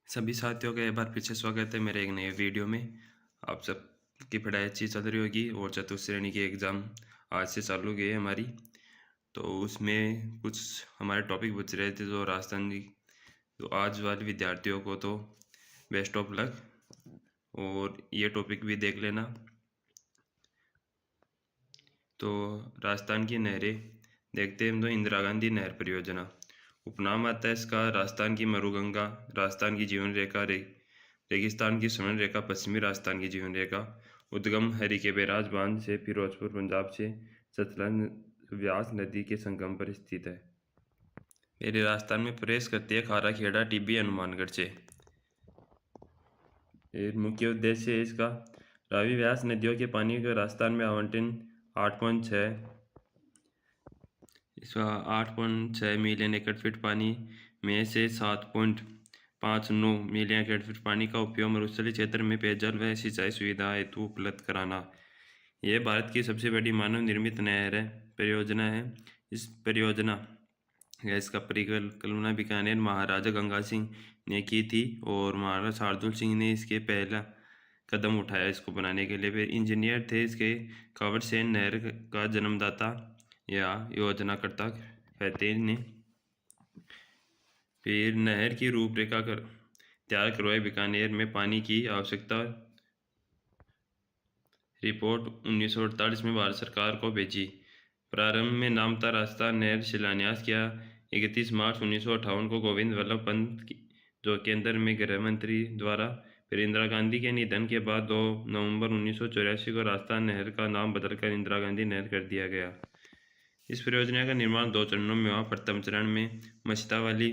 सभी साथियों का एक बार फिर से स्वागत है मेरे एक नए वीडियो में। आप सब की पढ़ाई अच्छी चल रही होगी और चतुर्थ श्रेणी की एग्ज़ाम आज से चालू गई है हमारी। तो उसमें कुछ हमारे टॉपिक बच रहे थे जो राजस्थान की। तो आज वाले विद्यार्थियों को तो बेस्ट ऑफ लक और ये टॉपिक भी देख लेना। तो राजस्थान की नहरें देखते हैं तो इंदिरा गांधी नहर परियोजना उपनाम आता है इसका। राजस्थान की मरुगंगा, राजस्थान की जीवन रेखा, रेगिस्तान की स्वर्ण रेखा, पश्चिमी राजस्थान की जीवन रेखा। उद्गम हरी के बैराज बांध से फिरोजपुर पंजाब से सतलज व्यास नदी के संगम पर स्थित है। मेरे राजस्थान में प्रवेश करती है खारा खेड़ा टिब्बी हनुमानगढ़ से। ये मुख्य उद्देश्य है इसका रावी व्यास नदियों के पानी का राजस्थान में आवंटन 8.6 इसका 8.6 मिलियन एकड़ फीट पानी में से 7.59 मिलियन एकड़ फीट पानी का उपयोग मरुस्थलीय क्षेत्र में पेयजल व सिंचाई सुविधा हेतु उपलब्ध कराना। यह भारत की सबसे बड़ी मानव निर्मित नहर परियोजना है। इस परियोजना इसका परिकल्पना बीकानेर महाराजा गंगा सिंह ने की थी और महाराजा शार्दुल सिंह ने इसके पहला कदम उठाया इसको बनाने के लिए। फिर इंजीनियर थे इसके कंवर सेन नहर का जन्मदाता या योजनाकर्ता कहते हैं इन्हें। फिर नहर की रूपरेखा कर तैयार करवाई बीकानेर में पानी की आवश्यकता रिपोर्ट 1948 में भारत सरकार को भेजी। प्रारंभ में नामता रास्ता नहर शिलान्यास किया 31 मार्च 1958 को गोविंद वल्लभ पंत जो केंद्र में गृह मंत्री द्वारा। फिर इंदिरा गांधी के निधन के बाद 2 नवंबर 1984 को राजस्थान नहर का नाम बदलकर इंदिरा गांधी नहर कर दिया गया। इस परियोजना का निर्माण 2 चरणों में हुआ। प्रथम चरण में मछतावाली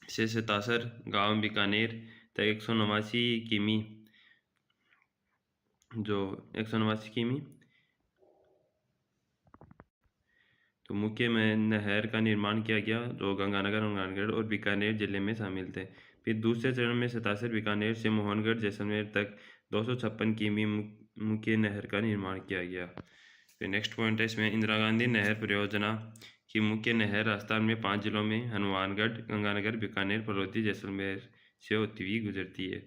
से सतासर गांव बीकानेर तक 189 किमी जो 189 किमी तो मुख्य में नहर का निर्माण किया गया जो गंगानगर, हनुमानगढ़ और बीकानेर जिले में शामिल थे। फिर दूसरे चरण में सतासर बीकानेर से मोहनगढ़ जैसलमेर तक 256 किमी मुख्य नहर का निर्माण किया गया। फिर नेक्स्ट पॉइंट है इसमें इंदिरा गांधी नहर परियोजना की मुख्य नहर राजस्थान में 5 जिलों में हनुमानगढ़, गंगानगर, बीकानेर, फलोदी, जैसलमेर से होती हुई गुजरती है।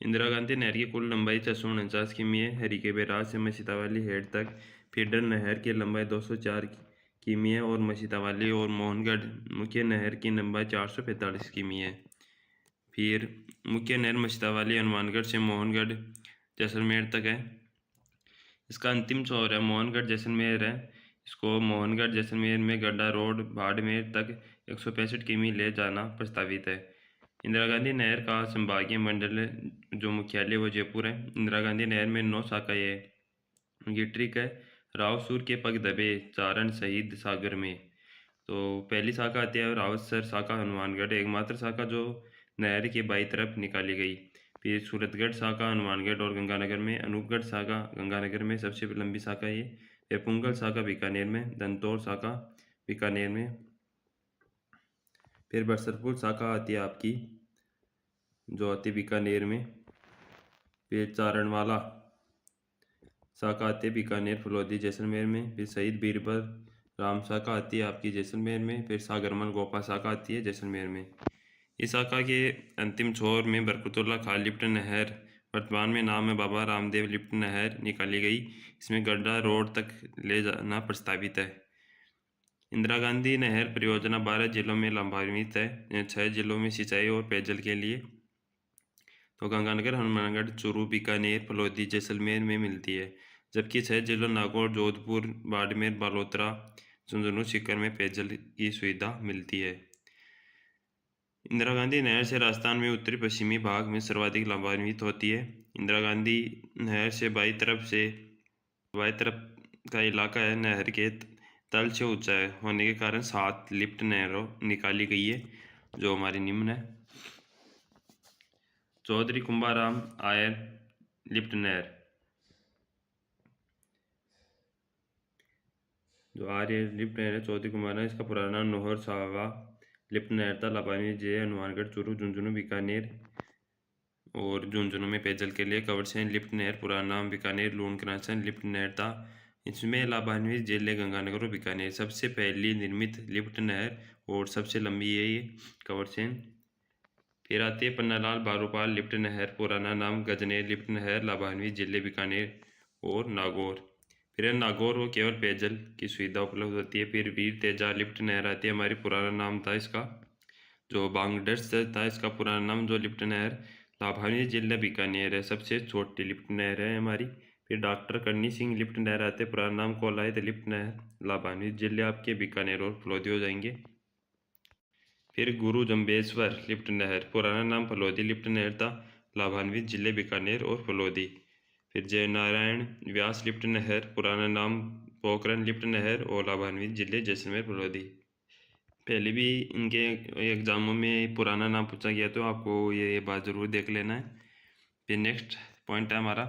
इंदिरा गांधी नहर की कुल लंबाई 449 किमी है। हरी के बैराज से मसीतावाली हेड तक फीडर नहर की लंबाई 204 किमी है और मसीतावाली और मोहनगढ़ मुख्य नहर की लंबाई 445 किमी है। फिर मुख्य नहर मसीतावाली हनुमानगढ़ से मोहनगढ़ जैसलमेर तक है। इसका अंतिम छोर है मोहनगढ़ जैसलमेर है। इसको मोहनगढ़ जैसलमेर में गड्ढा रोड बाड़मेर तक 165 किमी ले जाना प्रस्तावित है। इंदिरा गांधी नहर का संभागीय मंडल जो मुख्यालय वो जयपुर है। इंदिरा गांधी नहर में 9 शाखाएं है। ये ट्रिक है रावसूर के पग दबे चारण शहीद सागर में। तो पहली शाखा आती है रावतसर शाखा हनुमानगढ़, एकमात्र शाखा जो नहर के बाई तरफ निकाली गई। फिर सूरतगढ़ शाखा हनुमानगढ़ और गंगानगर में, अनूपगढ़ शाखा गंगानगर में सबसे लंबी शाखा ये। फिर पुंगल शाखा बीकानेर में, दंतौर शाखा बीकानेर में। फिर बरसरपुर शाखा आती है आपकी जो आती है बीकानेर में। फिर चारणवाला शाखा आती है बीकानेर, फलोदी, जैसलमेर में। फिर शहीद बीरबल राम शाखा आती है आपकी जैसलमेर में। फिर सागरमल गोपा शाखा आती है जैसलमेर में। इस शाखा के अंतिम छोर में बरकतुल्ला खां लिफ्ट नहर वर्तमान में नाम है बाबा रामदेव लिफ्ट नहर निकाली गई। इसमें गड्ढा रोड तक ले जाना प्रस्तावित है। इंदिरा गांधी नहर परियोजना 12 जिलों में लाभान्वित है। 6 जिलों में सिंचाई और पेयजल के लिए तो गंगानगर, हनुमानगढ़, चूरू, बीकानेर, फलोदी, जैसलमेर में मिलती है। जबकि 6 जिलों नागौर, जोधपुर, बाड़मेर, बालोतरा, झुंझुनू, सीकर में पेयजल की सुविधा मिलती है। इंदिरा गांधी नहर से राजस्थान में उत्तरी पश्चिमी भाग में सर्वाधिक लाभान्वित होती है। इंदिरा गांधी नहर से बाई तरफ का इलाका है नहर के तल से ऊंचा होने के कारण 7 लिफ्ट नहरों निकाली गई है जो हमारी निम्न है। चौधरी कुंभाराम आयर लिफ्ट नहर जो आर्य लिफ्ट नहर है चौधरी कुंभाराम, इसका पुराना नाम नोहर सावा लिफ्ट नहर था। लाभान्वित जय हनुमानगढ़, चूरू, झुंझुनू, बीकानेर और झुंझुनू में पेयजल के लिए कंवरसेन लिफ्ट नहर पुराना नाम बीकानेर लूणकरासन लिफ्ट नहर था। इसमें लाभान्वित जिले गंगानगर और बीकानेर। सबसे पहली निर्मित लिफ्ट नहर और सबसे लंबी है ये कंवरसेन। फिर आती है पन्नालाल बारोपाल लिफ्ट नहर, पुराना नाम गजनेर लिफ्ट नहर, लाभान्वित जिले बीकानेर और नागौर। फिर है नागौर वो केवल पेयजल की सुविधा उपलब्ध होती है। फिर वीर तेजा लिफ्ट नहर आती है, हमारी पुराना नाम था इसका जो बांगडर्स था, इसका पुराना नाम जो लिफ्ट नहर, लाभान्वित जिला बीकानेर है, सबसे छोटी लिफ्ट नहर है हमारी। फिर डॉक्टर करनी सिंह लिफ्ट नहर आते, पुराना नाम कोलायत लिफ्ट नहर, लाभान्वित जिले आपके बीकानेर और फलोदी हो जाएंगे। फिर गुरु जम्बेश्वर लिफ्ट नहर, पुराना नाम फलोदी लिफ्ट नहर था, लाभान्वित जिले बीकानेर और फलोदी। फिर जय नारायण व्यास लिफ्ट नहर, पुराना नाम पोखरन लिफ्ट नहर और लाभान्वित जिले जैसलमेर फलोदी। पहले भी इनके एग्जामों में पुराना नाम पूछा गया तो आपको ये बात ज़रूर देख लेना है। फिर नेक्स्ट पॉइंट है हमारा,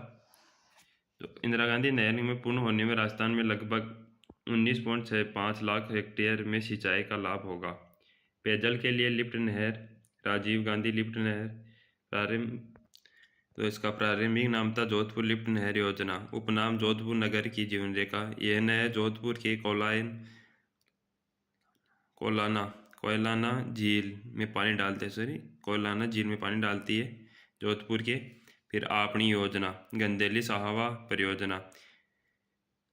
तो इंदिरा गांधी नहर में पूर्ण होने में राजस्थान में लगभग 19.65 लाख हेक्टेयर में सिंचाई का लाभ होगा। पेयजल के लिए लिफ्ट नहर, राजीव गांधी लिफ्ट नहर प्रारंभ, तो इसका प्रारंभिक नाम था जोधपुर लिफ्ट नहर योजना, उपनाम जोधपुर नगर की जीवन रेखा। यह नहर जोधपुर के कोयलाना झील में पानी डालते हैं, कोयलाना झील में पानी डालती है जोधपुर के। फिर आपनी योजना, गंदेली साहवा परियोजना,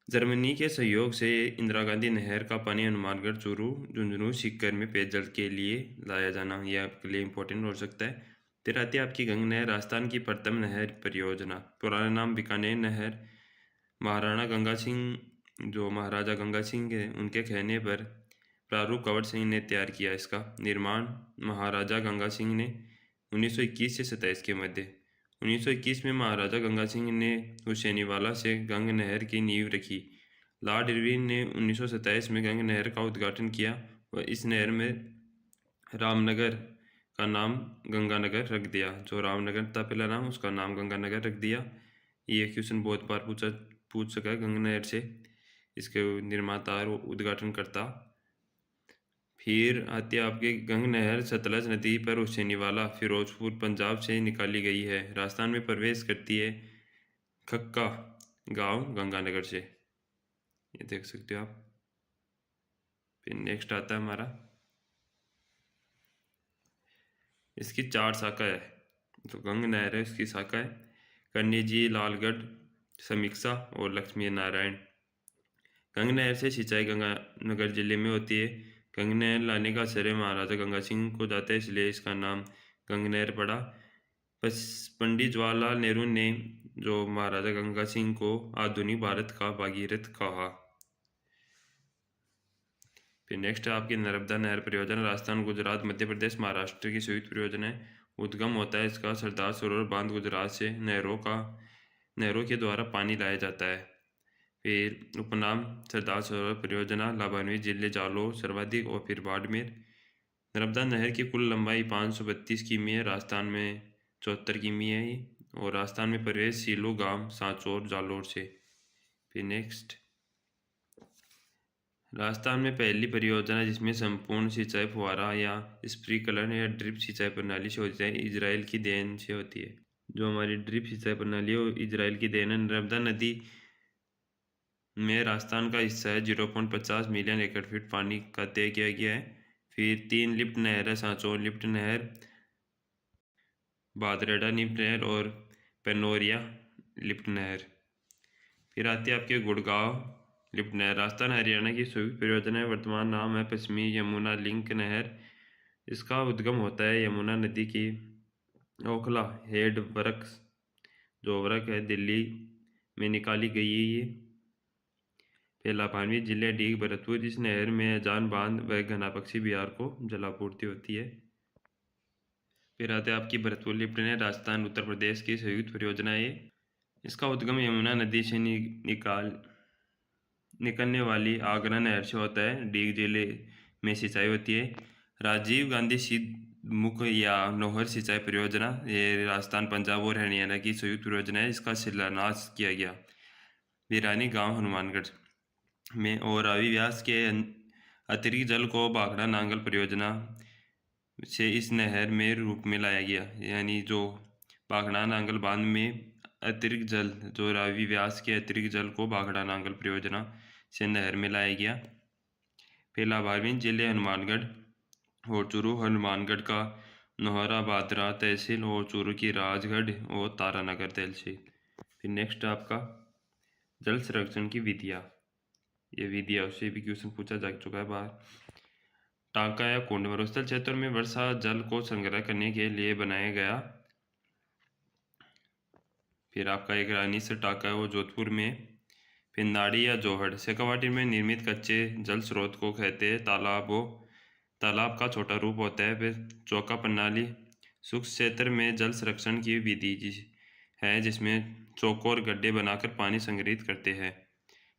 जर्मनी के सहयोग से इंदिरा गांधी नहर का पानी हनुमानगढ़, चूरू, झुंझुनू, सीकर में पेयजल के लिए लाया जाना, यह आपके लिए इम्पोर्टेंट हो सकता है। फिर आती है आपकी गंगा नहर, राजस्थान की प्रथम नहर परियोजना, पुराना नाम बीकानेर नहर, महाराणा गंगा सिंह जो महाराजा गंगा सिंह के उनके कहने पर प्रारूप कंवर सिंह ने तैयार किया। इसका निर्माण महाराजा गंगा सिंह ने 1921 से 27 के मध्य। 1921 में महाराजा गंगा सिंह ने हुसैनीवाला से गंग नहर की नींव रखी। लॉर्ड इरविन ने 1927 में गंग नहर का उद्घाटन किया व इस नहर में रामनगर का नाम गंगानगर रख दिया। जो रामनगर था पहला नाम, उसका नाम गंगानगर रख दिया। ये क्वेश्चन बहुत बार पूछ सका है गंग नहर से, इसके निर्माता और उद्घाटनकर्ता। फिर आती है आपकी गंग नहर सतलज नदी पर हुसैनीवाला, फिरोजपुर, पंजाब से निकाली गई है। राजस्थान में प्रवेश करती है खक्का गांव गंगानगर से, ये देख सकते हो आप। फिर नेक्स्ट आता है हमारा, इसकी 4 शाखा है, जो गंग नहर है इसकी शाखा है कन्नी जी, लालगढ़, समीक्षा और लक्ष्मी नारायण। गंग नहर से सिंचाई गंगानगर जिले में होती है। गंग नहर लाने का श्रेय महाराजा गंगा सिंह को जाता है, इसलिए इसका नाम गंग नहर पड़ा। पंडित जवाहरलाल नेहरू ने जो महाराजा गंगा सिंह को आधुनिक भारत का भागीरथ कहा। फिर नेक्स्ट है आपकी नर्मदा नहर परियोजना, राजस्थान, गुजरात, मध्य प्रदेश, महाराष्ट्र की संयुक्त परियोजना है। उद्गम होता है इसका सरदार सरोवर बांध, गुजरात से नहरों के द्वारा पानी लाया जाता है। फिर उपनाम सरदार सरोवर परियोजना, लाभान्वित जिले जालौर सर्वाधिक और फिर बाड़मेर। नर्मदा नहर की कुल लंबाई 532 किमी है, राजस्थान में 74 किमी है ये, और राजस्थान में प्रवेश सीलो गांव, सांचौर, जालौर से। फिर नेक्स्ट, राजस्थान में पहली परियोजना जिसमें संपूर्ण सिंचाई फुहारा या स्प्रिंकलर या ड्रिप सिंचाई प्रणाली से होती है, इजराइल की देन से होती है। जो हमारी ड्रिप सिंचाई प्रणाली है वो इजराइल की देन है। नर्मदा नदी में राजस्थान का हिस्सा है, 0.50 मिलियन एकड़ फीट पानी का तय किया गया है। फिर 3 लिफ्ट नहर है, सांचौर लिफ्ट नहर, भादरेड़ा लिफ्ट नहर और पेनोरिया लिफ्ट नहर। फिर आती है आपके गुड़गांव लिफ्ट नहर, राजस्थान हरियाणा की संयुक्त परियोजना है, वर्तमान नाम है पश्चिमी यमुना लिंक नहर। इसका उद्गम होता है यमुना नदी की ओखला हेड वर्क, जो वर्क है दिल्ली में निकाली गई है ये। फिर लाभान्वित जिले डीग, भरतपुर, इस नहर में अजान बांध व घना पक्षी बिहार को जलापूर्ति होती है। फिर आते हैं आपकी भरतपुर लिफ्ट नहर, राजस्थान उत्तर प्रदेश की संयुक्त परियोजना है। इसका उद्गम यमुना नदी से निकलने वाली आगरा नहर से होता है, डीग जिले में सिंचाई होती है। राजीव गांधी सिद्ध मुख या नोहर सिंचाई परियोजना, ये राजस्थान, पंजाब और हरियाणा की संयुक्त परियोजना है, इसका शिलान्यास किया गया वीरानी गांव हनुमानगढ़ में। और रावी व्यास के अतिरिक्त जल को भाखड़ा नांगल परियोजना से इस नहर में रूप में लाया गया, यानी जो भाखड़ा नांगल बांध में अतिरिक्त जल, जो रावी व्यास के अतिरिक्त जल को भाखड़ा नांगल परियोजना से नहर में लाया गया। फिर लाभान्वित जिले हनुमानगढ़ और चूरू, हनुमानगढ़ का नोहरा बादरा तहसील और चूरू की राजगढ़ और तारानगर तहसील। फिर नेक्स्ट आपका जल संरक्षण की विधियाँ। ये विधियाँ उससे भी क्वेश्चन पूछा जा चुका है बाहर। टांका या कुंड मरुस्थल क्षेत्र में वर्षा जल को संग्रह करने के लिए बनाया गया। फिर आपका एक रानी से टांका है वो जोधपुर में। फिर नाड़ी या जोहड़ शेखावाटी में निर्मित कच्चे जल स्रोत को कहते हैं तालाब का छोटा रूप होता है। फिर चौका प्रणाली शुष्क क्षेत्र में जल संरक्षण की विधि है जिसमें चौकोर गड्ढे बनाकर पानी संग्रहित करते हैं।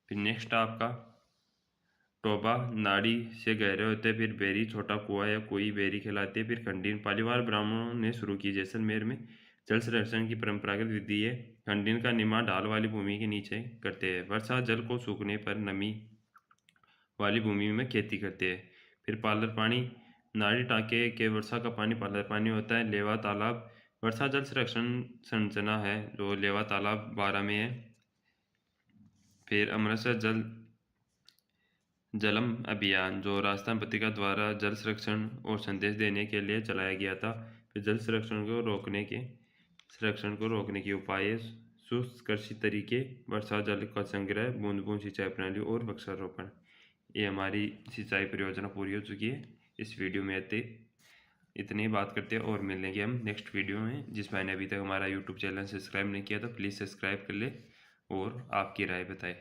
फिर नेक्स्ट आपका टोबा नाड़ी से गहरे होते हैं। फिर बेरी छोटा कुआं या कोई बेरी कहलाती है। फिर खंडीन पालीवाल ब्राह्मणों ने शुरू की जैसलमेर में जल संरक्षण की परंपरागत विधि है। खंडीन का निर्माण ढाल वाली भूमि के नीचे करते हैं। वर्षा जल को सूखने पर नमी वाली भूमि में खेती करते हैं। फिर पालर पानी नाड़ी टाँके के वर्षा का पानी पालर पानी होता है। लेवा तालाब वर्षा जल संरक्षण संरचना है जो लेवा तालाब 12 में है। फिर अमृतसर जलम अभियान जो राजस्थान पत्रिका द्वारा जल संरक्षण और संदेश देने के लिए चलाया गया था। फिर जल संरक्षण को रोकने के उपाय शुष्क कृषि तरीके वर्षा जल का संग्रह बूंद बूंद सिंचाई प्रणाली और वृक्षारोपण। ये हमारी सिंचाई परियोजना पूरी हो चुकी है। इस वीडियो में इतनी बात करते हैं और मिलेंगे हम नेक्स्ट वीडियो में। जिस भाई ने अभी तक हमारा यूट्यूब चैनल सब्सक्राइब नहीं किया तो प्लीज़ सब्सक्राइब कर ले और आपकी राय बताएं।